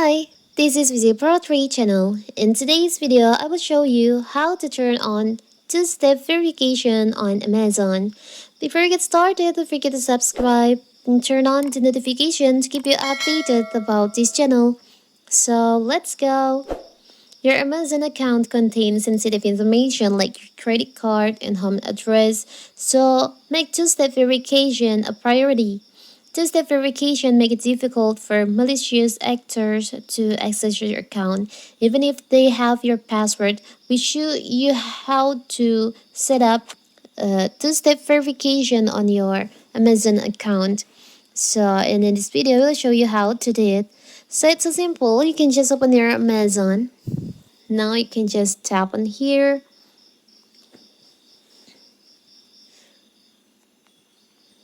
Hi, this is Pro3 channel. In today's video, I will show you how to turn on two-step verification on Amazon. Before you get started, don't forget to subscribe and turn on the notification to keep you updated about this channel. So let's go. Your Amazon account contains sensitive information like your credit card and home address, so make two-step verification a priority. Two-step verification make it difficult for malicious actors to access your account. Even if they have your password, we show you how to set up two-step verification on your Amazon account. In this video, we'll show you how to do it. So it's so simple. You can just open your Amazon. Now you can just tap on here.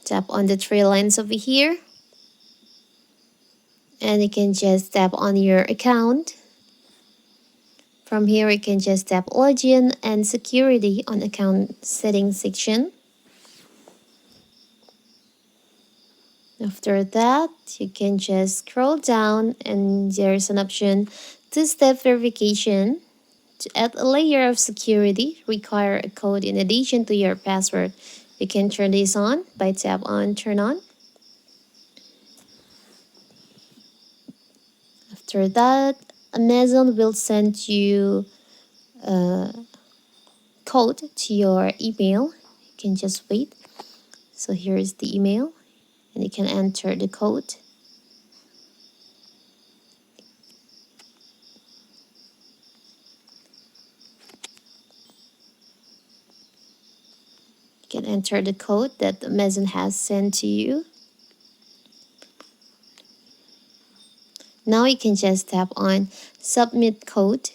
Tap on the three lines over here. And you can just tap on your account. From here, you can just tap login and security on account settings section. After that, you can just scroll down and there's an option two-step verification. To add a layer of security, require a code in addition to your password. You can turn this on by tap on turn on. After that, Amazon will send you a code to your email. You can just wait. So here is the email and you can enter the code. You can enter the code that Amazon has sent to you. Now you can just tap on submit code.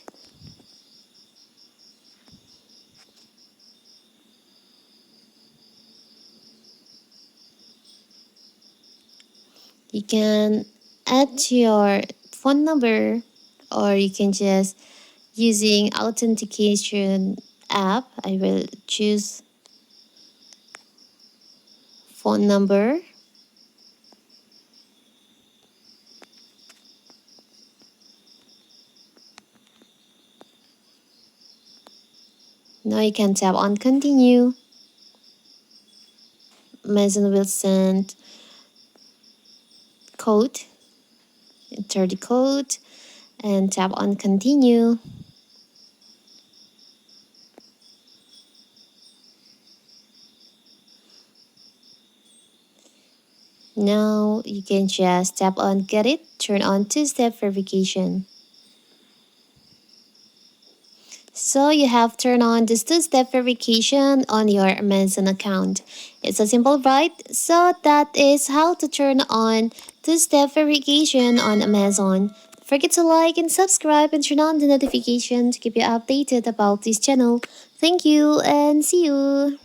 You can add your phone number or you can just using authentication app. I will choose phone number. Now you can tap on continue. Amazon will send code. Enter the code and tap on continue. Now you can just tap on get it, turn on two-step verification. So you have turned on this two-step verification on your Amazon account. It's a simple, right? So that is how to turn on two-step verification on Amazon. Don't forget to like and subscribe and turn on the notification to keep you updated about this channel. Thank you and see you.